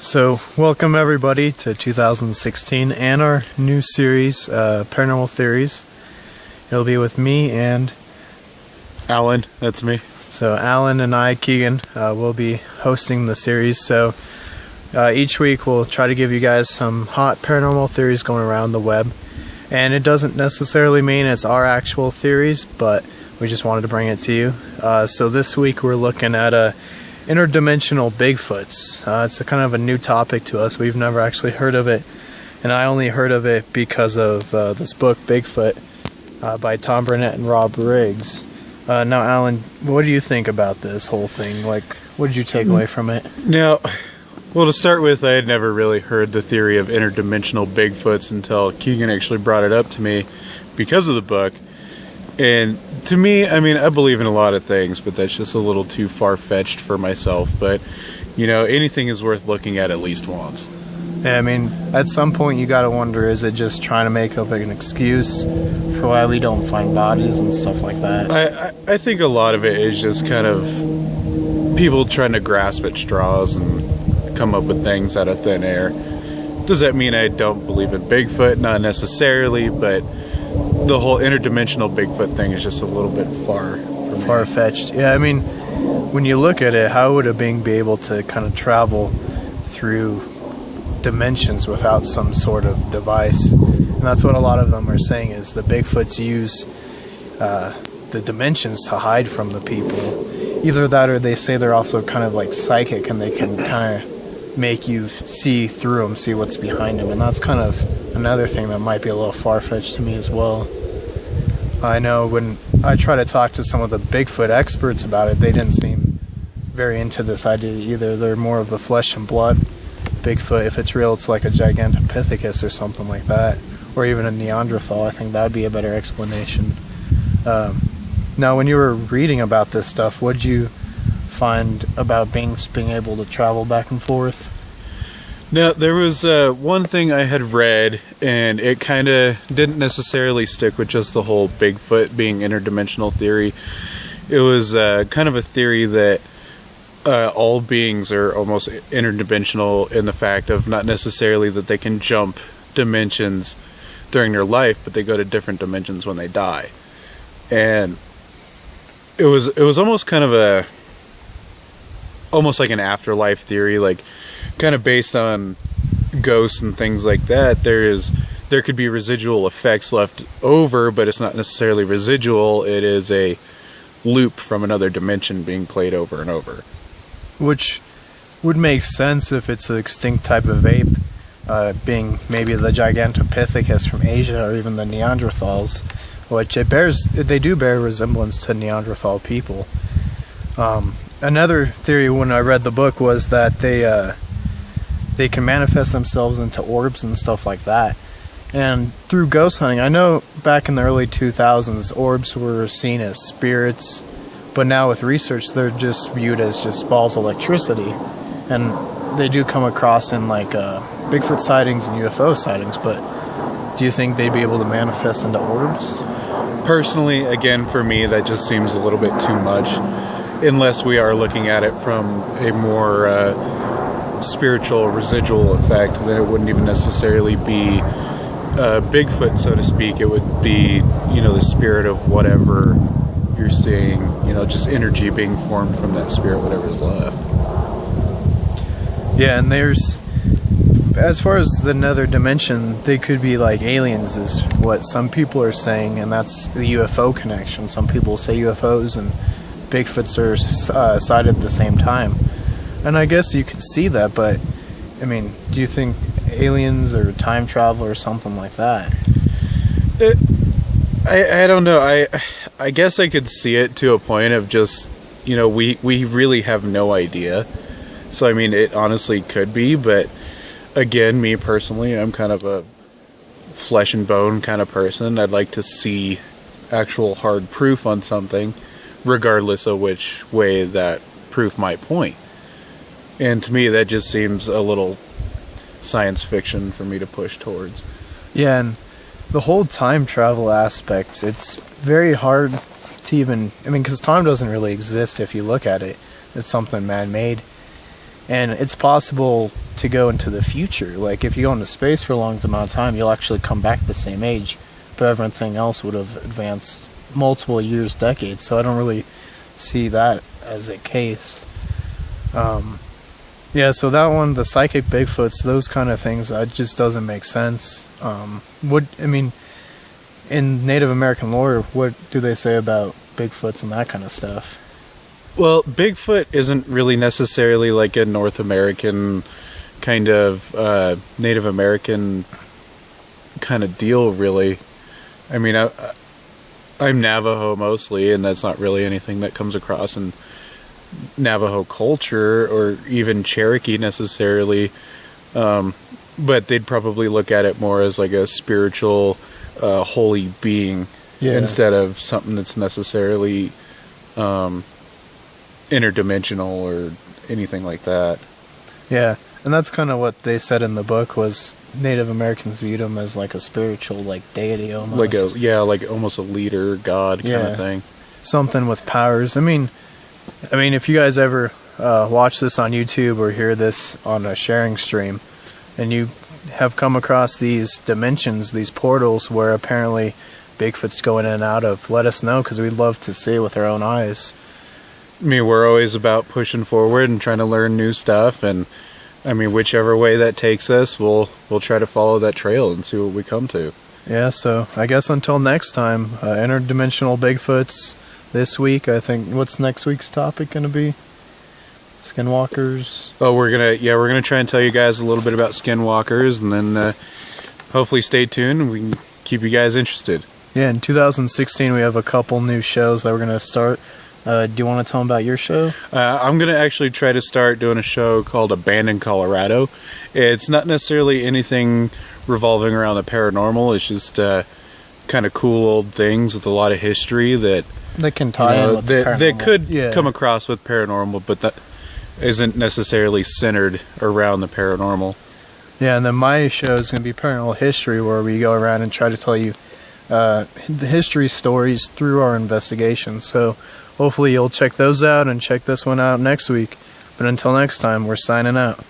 So, welcome everybody to 2016 and our new series, Paranormal Theories. It'll be with me and Alan, that's me. So Alan and I, Keegan, will be hosting the series. So each week we'll try to give you guys some hot paranormal theories going around the web. And it doesn't necessarily mean it's our actual theories, but we just wanted to bring it to you. So this week we're looking at Interdimensional Bigfoots. It's a kind of a new topic to us. We've never actually heard of it, and I only heard of it because of this book, Bigfoot, by Tom Burnette and Rob Riggs. Now, Alan, what do you think about this whole thing? Like, what did you take away from it? Now, well, to start with, I had never really heard the theory of interdimensional Bigfoots until Keegan actually brought it up to me because of the book. And to me, I mean, I believe in a lot of things, but that's just a little too far-fetched for myself. But, you know, anything is worth looking at least once. Yeah, I mean, at some point you gotta wonder, is it just trying to make up an excuse for why we don't find bodies and stuff like that? I think a lot of it is just kind of people trying to grasp at straws and come up with things out of thin air. Does that mean I don't believe in Bigfoot? Not necessarily, but the whole interdimensional Bigfoot thing is just a little bit far-fetched. Yeah, I mean, when you look at it, how would a being be able to kind of travel through dimensions without some sort of device? And that's what a lot of them are saying, is the Bigfoots use the dimensions to hide from the people. Either that, or they say they're also kind of like psychic, and they can kind of make you see through them, see what's behind them. And that's kind of another thing that might be a little far-fetched to me as well. I know when I try to talk to some of the Bigfoot experts about it, they didn't seem very into this idea either. They're more of the flesh and blood Bigfoot. If it's real, it's like a Gigantopithecus or something like that, or even a Neanderthal. I think that would be a better explanation. Now, when you were reading about this stuff, what did you find about beings being able to travel back and forth? Now, there was one thing I had read, and it kind of didn't necessarily stick with just the whole Bigfoot being interdimensional theory. It was kind of a theory that all beings are almost interdimensional in the fact of not necessarily that they can jump dimensions during their life, but they go to different dimensions when they die. And it was almost kind of almost like an afterlife theory, like kind of based on ghosts and things like that. There could be residual effects left over, but it's not necessarily residual. It is a loop from another dimension being played over and over. Which would make sense if it's an extinct type of ape, being maybe the Gigantopithecus from Asia, or even the Neanderthals, which they do bear resemblance to Neanderthal people. Another theory when I read the book was that they can manifest themselves into orbs and stuff like that. And through ghost hunting, I know back in the early 2000s, orbs were seen as spirits, but now with research, they're just viewed as just balls of electricity. And they do come across in like Bigfoot sightings and UFO sightings, but do you think they'd be able to manifest into orbs? Personally, again, for me, that just seems a little bit too much. Unless we are looking at it from a more spiritual residual effect, then it wouldn't even necessarily be Bigfoot, so to speak. It would be, you know, the spirit of whatever you're seeing, you know, just energy being formed from that spirit, whatever is left. Yeah, and there's, as far as the nether dimension, they could be like aliens is what some people are saying, and that's the UFO connection. Some people say UFOs and Bigfoots are sighted at the same time. And I guess you could see that, but, I mean, do you think aliens or time travel or something like that? I don't know. I guess I could see it to a point of just, you know, we really have no idea. So, I mean, it honestly could be, but again, me personally, I'm kind of a flesh and bone kind of person. I'd like to see actual hard proof on something, regardless of which way that proof might point. And to me, that just seems a little science fiction for me to push towards. Yeah, and the whole time travel aspect, it's very hard to even, I mean, because time doesn't really exist if you look at it. It's something man-made. And it's possible to go into the future. Like, if you go into space for a long amount of time, you'll actually come back the same age. But everything else would have advanced multiple years, decades. So I don't really see that as a case. Yeah, so that one, the psychic Bigfoots, those kind of things, that just doesn't make sense. In Native American lore, what do they say about Bigfoots and that kind of stuff? Well, Bigfoot isn't really necessarily like a North American kind of Native American kind of deal, really. I mean, I'm Navajo mostly, and that's not really anything that comes across in Navajo culture or even Cherokee necessarily. But they'd probably look at it more as like a spiritual, holy being, instead of something that's necessarily interdimensional or anything like that. Yeah, and that's kind of what they said in the book, was Native Americans viewed him as like a spiritual, like, deity almost. Like almost a leader, god kind of thing. Something with powers. I mean, if you guys ever watch this on YouTube or hear this on a sharing stream, and you have come across these dimensions, these portals where apparently Bigfoot's going in and out of, let us know, because we'd love to see it with our own eyes. I mean, we're always about pushing forward and trying to learn new stuff, and I mean, whichever way that takes us, we'll try to follow that trail and see what we come to. Yeah, so I guess until next time, interdimensional Bigfoots this week. I think, what's next week's topic going to be? Skinwalkers. Oh, we're gonna try and tell you guys a little bit about skinwalkers, and then hopefully stay tuned and we can keep you guys interested. Yeah, in 2016 we have a couple new shows that we're gonna start. Do you want to tell them about your show? I'm going to actually try to start doing a show called Abandoned Colorado. It's not necessarily anything revolving around the paranormal. It's just kind of cool old things with a lot of history that can tie in with the paranormal. That could come across with paranormal, but that isn't necessarily centered around the paranormal. Yeah, and then my show is going to be Paranormal History, where we go around and try to tell you the history stories through our investigations. So hopefully you'll check those out and check this one out next week. But until next time, we're signing out.